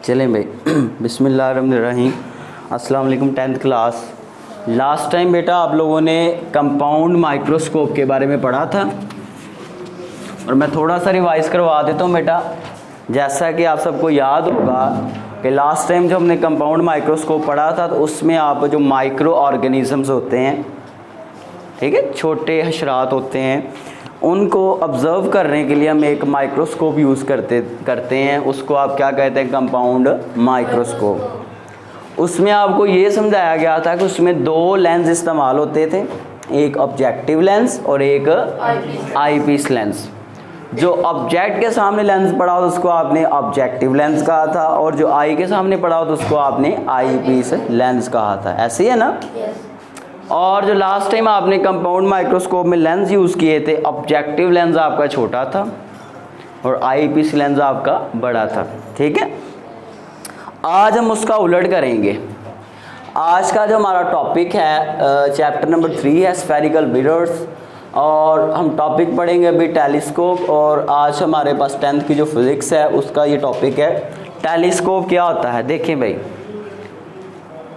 चलें भाई बिस्मिल्लाहिर्रहमानिर्रहीम। अस्सलाम वालेकुम 10th क्लास। लास्ट टाइम बेटा आप लोगों ने कंपाउंड माइक्रोस्कोप के बारे में पढ़ा था और मैं थोड़ा सा रिवाइज़ करवा देता हूँ बेटा। जैसा कि आप सबको याद होगा कि लास्ट टाइम जब हमने कंपाउंड माइक्रोस्कोप पढ़ा था तो उसमें आप जो माइक्रो ऑर्गेनिज़म्स होते हैं, ठीक है, छोटे हशरात होते हैं, उनको ऑब्ज़र्व करने के लिए हम एक माइक्रोस्कोप यूज़ करते हैं। उसको आप क्या कहते हैं? Compound microscope. उसमें आपको ये समझाया गया था कि उसमें दो लेंस इस्तेमाल होते थे, एक ऑब्जेक्टिव लेंस और एक आईपीस लेंस। जो ऑब्जेक्ट के सामने लेंस पड़ा हो तो उसको आपने ऑब्जेक्टिव लेंस कहा था, और जो आई के सामने पड़ा हो तो उसको आपने आईपीस लेंस कहा था। ऐसे ही है ना? और जो लास्ट टाइम आपने कंपाउंड माइक्रोस्कोप में लेंस यूज़ किए थे, ऑब्जेक्टिव लेंस आपका छोटा था और आईपीस लेंस आपका बड़ा था, ठीक है। आज हम उसका उलट करेंगे। आज का जो हमारा टॉपिक है चैप्टर नंबर 3 है स्फेरिकल मिरर्स, और हम टॉपिक पढ़ेंगे अभी टेलीस्कोप। और आज हमारे पास 10th की जो फिज़िक्स है उसका ये टॉपिक है टेलीस्कोप क्या होता है। देखें भाई,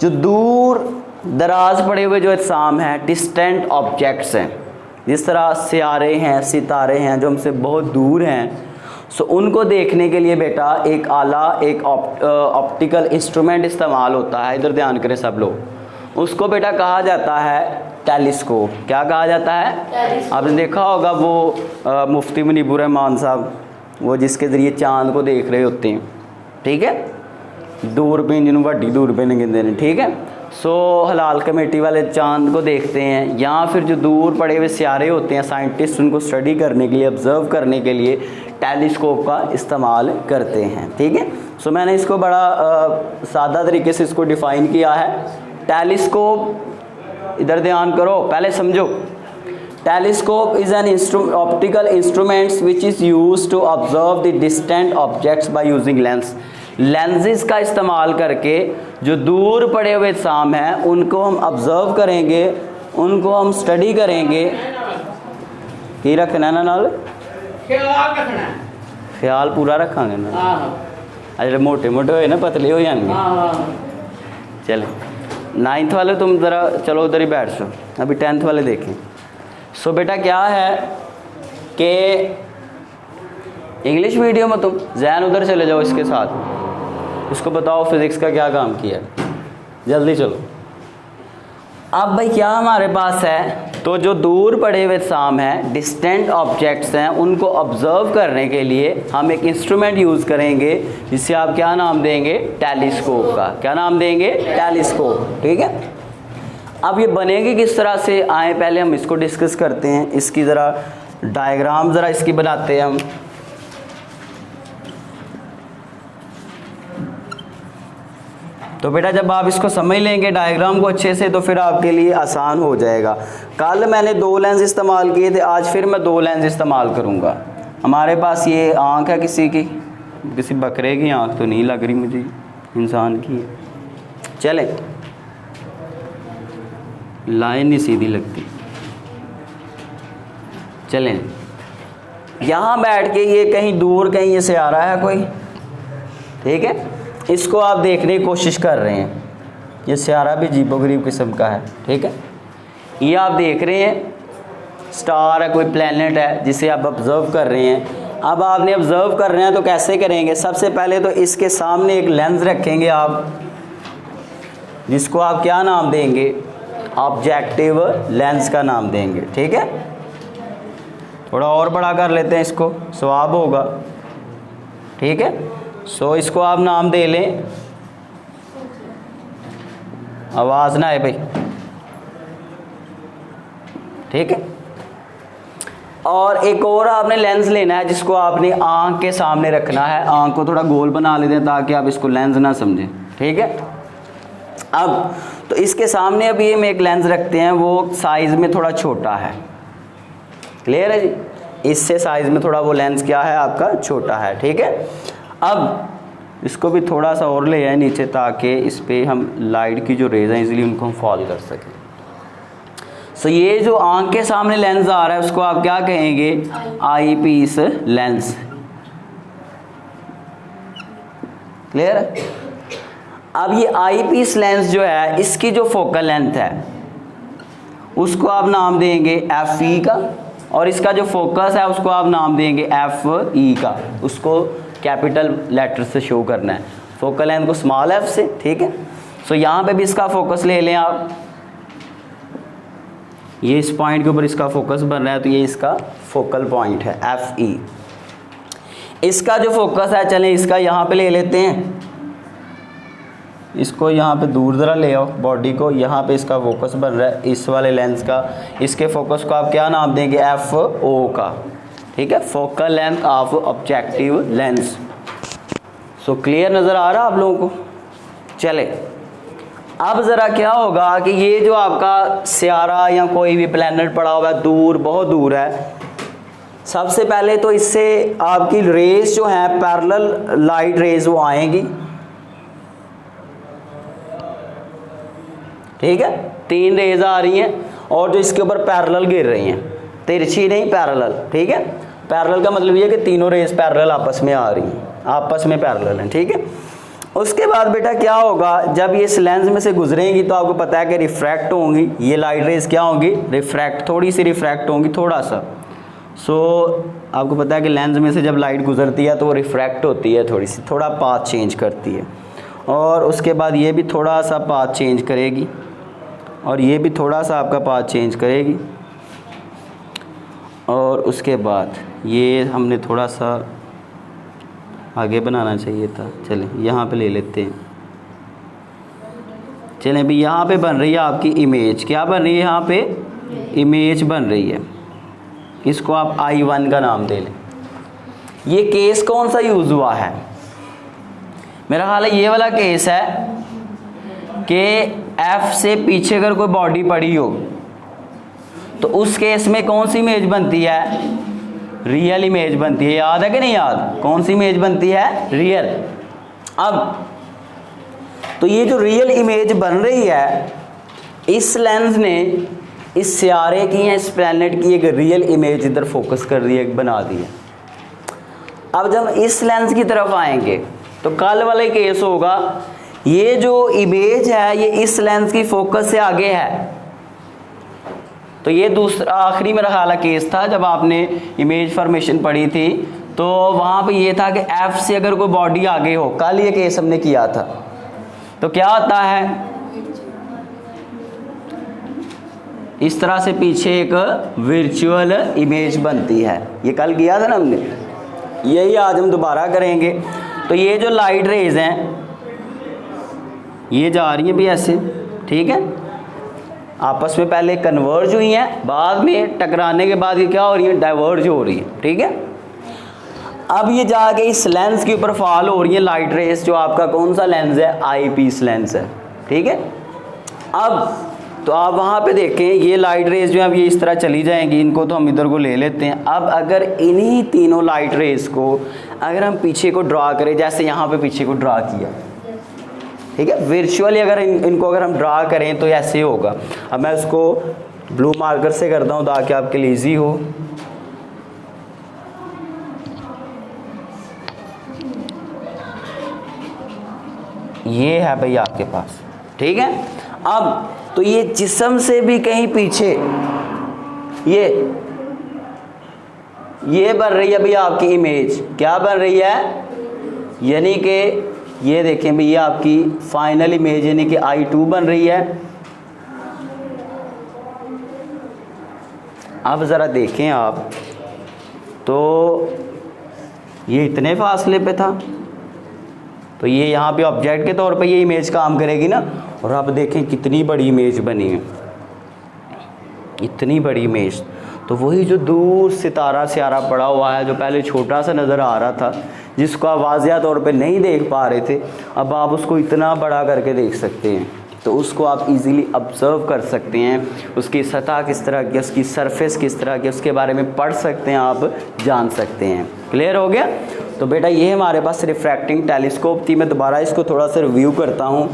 जो दूर दराज पड़े हुए जो अजसाम हैं, डिस्टेंट ऑब्जेक्ट्स हैं, जिस तरह सियारे हैं, सितारे हैं जो हमसे बहुत दूर हैं, सो उनको देखने के लिए बेटा एक आला, एक ऑप्टिकल इंस्ट्रूमेंट इस्तेमाल होता है। इधर ध्यान करें सब लोग। उसको बेटा कहा जाता है टेलीस्कोप। क्या कहा जाता है? आपने देखा होगा वो मुफ्ती मुनीबुर रहमान साहब, वो जिसके ज़रिए चाँद को देख रहे होते हैं, ठीक है, दूरबीन जिन्होंने वड्डी दूरबीन कहते हैं, ठीक है। सो हलाल कमेटी वाले चांद को देखते हैं, या फिर जो दूर पड़े हुए सियारे होते हैं, साइंटिस्ट उनको स्टडी करने के लिए, ऑब्ज़र्व करने के लिए टेलीस्कोप का इस्तेमाल करते हैं, ठीक है। सो मैंने इसको बड़ा सादा तरीके से इसको डिफ़ाइन किया है। टेलीस्कोप, इधर ध्यान करो, पहले समझो। Telescope is an optical instruments which is use to observe the distant objects by using lens. Lenses का इस्तेमाल करके जो दूर पड़े हुए साम हैं उनको हम ऑब्ज़र्व करेंगे, उनको हम स्टडी करेंगे। की रखना ना नाल ख्याल पूरा रखांगे ना। अरे मोटे मोटे हो ना, पतले हो जाएंगे। चले 9th वाले तुम ज़रा चलो उधर ही बैठ सो, अभी 10th वाले देखें। सो बेटा क्या है कि इंग्लिश मीडियम में तुम जैन उधर चले जाओ इसके साथ, इसको बताओ फिज़िक्स का क्या काम किया, जल्दी चलो। अब भाई क्या हमारे पास है, तो जो दूर पड़े हुए साम हैं, डिस्टेंट ऑब्जेक्ट्स हैं, उनको ऑब्ज़र्व करने के लिए हम एक इंस्ट्रूमेंट यूज़ करेंगे जिससे आप क्या नाम देंगे? टेलीस्कोप का। क्या नाम देंगे? टेलीस्कोप, ठीक है। अब ये बनेगी किस तरह से, आए पहले हम इसको डिस्कस करते हैं। इसकी ज़रा डायग्राम ज़रा इसकी बनाते हैं हम। तो बेटा जब आप इसको समझ लेंगे डायग्राम को अच्छे से, तो फिर आपके लिए आसान हो जाएगा। कल मैंने 2 लेंस इस्तेमाल किए थे, आज फिर मैं 2 लेंस इस्तेमाल करूँगा। हमारे पास ये आँख है किसी की, किसी बकरे की आँख तो नहीं लग रही मुझे, इंसान की है। चलें, लाइन नहीं सीधी लगती। चलें, यहाँ बैठ के ये कहीं दूर कहीं ये से आ रहा है कोई, ठीक है, इसको आप देखने की कोशिश कर रहे हैं। ये सियारा भी अजीबोगरीब किस्म का है, ठीक है। ये आप देख रहे हैं स्टार है, कोई प्लेनेट है जिसे आप ऑब्ज़र्व कर रहे हैं। अब आपने ऑब्ज़र्व कर रहे हैं तो कैसे करेंगे? सबसे पहले तो इसके सामने एक लेंस रखेंगे आप, जिसको आप क्या नाम देंगे? ऑब्जेक्टिव लेंस का नाम देंगे, ठीक है। थोड़ा और बड़ा कर लेते हैं इसको, सवाब होगा, ठीक है। सो इसको आप नाम दे लें, आवाज़ ना आए भाई, ठीक है। और एक और आपने लेंस लेना है जिसको आपने आँख के सामने रखना है। आँख को थोड़ा गोल बना लेते हैं ताकि आप इसको लेंस ना समझें, ठीक है। अब तो इसके सामने अभी हम एक लेंस रखते हैं, वो साइज़ में थोड़ा छोटा है। क्लियर है जी? इससे साइज़ में थोड़ा वो लेंस क्या है आपका? छोटा है, ठीक है। अब इसको भी थोड़ा सा और ले आए नीचे ताकि इस पर हम लाइट की जो रेज़ हैं इजीली उनको हम फॉल कर सकें। सो ये जो आँख के सामने लेंस आ रहा है उसको आप क्या कहेंगे? आई पीस लेंस। क्लियर है। अब ये आई पीस लेंस जो है इसकी जो फोकल लेंथ है उसको आप नाम देंगे एफ ई का, और इसका जो फोकस है उसको आप नाम देंगे एफ ई का। उसको कैपिटल लेटर से शो करना है, फोकल लेंथ को स्मॉल एफ से, ठीक है। सो यहाँ पे भी इसका फोकस ले लें आप, ये इस पॉइंट के ऊपर इसका फोकस बन रहा है तो ये इसका फोकल पॉइंट है एफ ई। इसका जो फोकस है चलें इसका यहाँ पे ले लेते हैं, इसको यहाँ पे दूर ज़रा ले आओ बॉडी को, यहाँ पे इसका फोकस बन रहा है इस वाले लेंस का। इसके फोकस को आप क्या नाम देंगे, एफ ओ का, ठीक है, focal length of objective lens. So clear नज़र आ रहा आप लोगों को। चले अब ज़रा क्या होगा कि ये जो आपका सियारा या कोई भी प्लैनेट पड़ा हुआ है दूर, बहुत दूर है, सबसे पहले तो इससे आपकी रेस जो है पैरेलल लाइट रेस वो आएंगी, ठीक है। 3 रेज आ रही हैं और जो इसके ऊपर पैरेलल गिर रही हैं, तिरछी नहीं पैरेलल, ठीक है। पैरेलल का मतलब ये है कि तीनों रेज पैरेलल आपस में आ रही हैं, आपस में पैरेलल हैं, ठीक है। उसके बाद बेटा क्या होगा, जब ये इस लेंस में से गुजरेंगी तो आपको पता है कि रिफ्रैक्ट होंगी, ये लाइट रेज क्या होंगी, रिफ्रैक्ट, थोड़ी सी रिफ्रैक्ट होंगी, थोड़ा सा। सो आपको पता है कि लेंस में से जब लाइट गुजरती है तो वो रिफ्रैक्ट होती है थोड़ी सी, थोड़ा पाथ चेंज करती है, और उसके बाद ये भी थोड़ा सा पाथ चेंज करेगी, और ये भी थोड़ा सा आपका पाथ चेंज करेगी, और उसके बाद ये हमने थोड़ा सा आगे बनाना चाहिए था। चलें यहाँ पे ले लेते हैं। चलें भी यहाँ पे बन रही है आपकी इमेज, क्या बन रही है यहाँ पे, इमेज बन रही है, इसको आप I1 का नाम दे लें। ये केस कौन सा यूज़ हुआ है, मेरा ख्याल है ये वाला केस है कि F से पीछे अगर कोई बॉडी पड़ी हो तो उस केस में कौन सी इमेज बनती है, रियल इमेज बनती है। याद है कि नहीं याद, कौन सी इमेज बनती है, रियल। अब तो ये जो रियल इमेज बन रही है, इस लेंस ने इस सियारे की या इस प्लैनेट की एक रियल इमेज इधर फोकस कर दी है, बना दी है। अब जब इस लेंस की तरफ आएंगे तो कल वाला केस होगा, ये जो इमेज है ये इस लेंस की फोकस से आगे है। तो ये दूसरा आखिरी मेरा ख्याल केस था जब आपने इमेज फॉर्मेशन पढ़ी थी, तो वहाँ पे ये था कि F से अगर कोई बॉडी आगे हो, कल ये केस हमने किया था, तो क्या होता है, इस तरह से पीछे एक वर्चुअल इमेज बनती है। ये कल किया था ना हमने, यही आज हम दोबारा करेंगे। तो ये जो लाइट रेज हैं ये जा रही हैं भी ऐसे, ठीक है, आपस में पहले कन्वर्ज हुई हैं, बाद में टकराने के बाद ये क्या हो रही है, डाइवर्ज हो रही है, ठीक है। अब ये जाके इस लेंस के ऊपर फॉल हो रही है लाइट रेज, जो आपका कौन सा लेंस है, आई पीस लेंस है, ठीक है। अब तो आप वहाँ पे देखें ये लाइट रेज जो है अब ये इस तरह चली जाएंगी, इनको तो हम इधर को ले लेते हैं। अब अगर इन्हीं तीनों लाइट रेज को अगर हम पीछे को ड्रा करें, जैसे यहाँ पे पीछे को ड्रा किया, ठीक है, वर्चुअली अगर इनको अगर हम ड्रा करें तो ऐसे होगा। अब मैं उसको ब्लू मार्कर से करता हूँ ताकि आपके लिए ईजी हो। ये है भाई आपके पास, ठीक है। अब तो ये जिस्म से भी कहीं पीछे ये बन रही है भाई आपकी इमेज, क्या बन रही है, यानी कि ये देखें भाई ये आपकी फाइनल इमेज यानी कि I2 बन रही है। अब ज़रा देखें आप, तो ये इतने फासले पे था, तो ये यहाँ पे ऑब्जेक्ट के तौर पे ये इमेज काम करेगी ना। और अब देखें कितनी बड़ी इमेज बनी है, इतनी बड़ी इमेज। तो वही जो दूर सितारा सियारा पड़ा हुआ है, जो पहले छोटा सा नज़र आ रहा था, जिसको आप वाज़िया तौर पे नहीं देख पा रहे थे, अब आप उसको इतना बड़ा करके देख सकते हैं। तो उसको आप इजीली ऑब्ज़र्व कर सकते हैं, उसकी सतह किस तरह की, उसकी सरफेस किस तरह की, उसके बारे में पढ़ सकते हैं, आप जान सकते हैं। क्लियर हो गया। तो बेटा ये हमारे पास रिफ्रैक्टिंग टेलीस्कोप थी। मैं दोबारा इसको थोड़ा सा रिव्यू करता हूँ।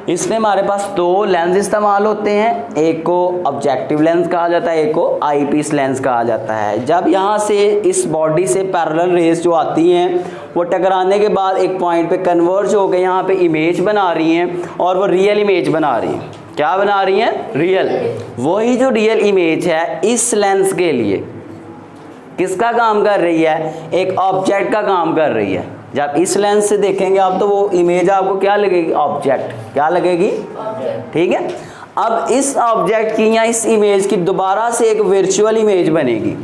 इसमें हमारे पास दो लेंस इस्तेमाल होते हैं, एक को ऑब्जेक्टिव लेंस कहा जाता है, एक को आईपीस लेंस कहा जाता है। जब यहाँ से इस बॉडी से पैरेलल रेज जो आती हैं वो टकराने के बाद एक पॉइंट पे कन्वर्ज हो गए, यहाँ पे इमेज बना रही हैं और वो रियल इमेज बना रही हैं। क्या बना रही हैं? रियल। वही जो रियल इमेज है इस लेंस के लिए किसका काम कर रही है? एक ऑब्जेक्ट का काम कर रही है। जब इस लेंस से देखेंगे आप तो वो इमेज आपको क्या लगेगी? ऑब्जेक्ट। क्या लगेगी? ठीक है। अब इस ऑब्जेक्ट की या इस इमेज की दोबारा से एक वर्चुअल इमेज बनेगी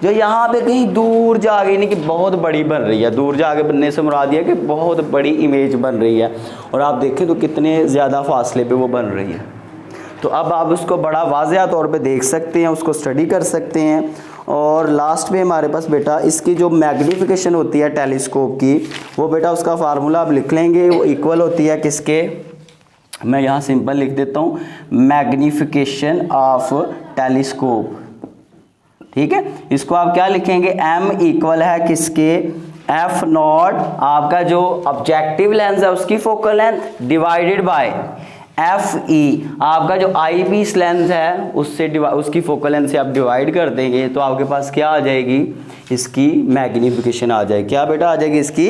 जो यहाँ पे कहीं दूर जाके, नहीं कि बहुत बड़ी बन रही है, दूर जाके बनने से मुराद है कि बहुत बड़ी इमेज बन रही है और आप देखें तो कितने ज़्यादा फासले पे वो बन रही है। तो अब आप उसको बड़ा वाज़ेह तौर पे देख सकते हैं, उसको स्टडी कर सकते हैं। और लास्ट में हमारे पास बेटा इसकी जो मैग्नीफिकेशन होती है टेलीस्कोप की, वो बेटा उसका फार्मूला आप लिख लेंगे। वो इक्वल होती है किसके? मैं यहाँ सिंपल लिख देता हूँ, मैग्नीफिकेशन ऑफ टेलीस्कोप। ठीक है, इसको आप क्या लिखेंगे? m इक्वल है किसके? f नॉट आपका जो ऑब्जेक्टिव लेंस है उसकी focal length divided by FE आपका जो आई पीस लेंस है उससे उसकी फोकल लेंथ से आप डिवाइड कर देंगे तो आपके पास क्या आ जाएगी? इसकी मैग्नीफिकेशन आ जाएगी। क्या बेटा आ जाएगी? इसकी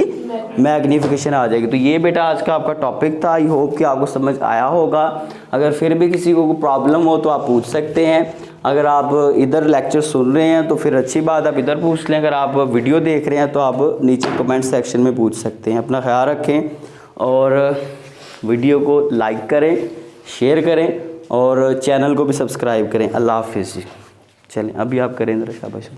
मैग्नीफिकेशन आ जाएगी। तो ये बेटा आज का आपका टॉपिक था। आई होप कि आपको समझ आया होगा। अगर फिर भी किसी को प्रॉब्लम हो तो आप पूछ सकते हैं। अगर आप इधर लेक्चर सुन रहे हैं तो फिर अच्छी बात, आप इधर पूछ लें। अगर आप वीडियो देख रहे हैं तो आप नीचे कमेंट सेक्शन में पूछ सकते हैं। अपना ख्याल रखें और वीडियो को लाइक करें, शेयर करें और चैनल को भी सब्सक्राइब करें। अल्लाह हाफिज़। चलें अभी आप करें, शाबाश।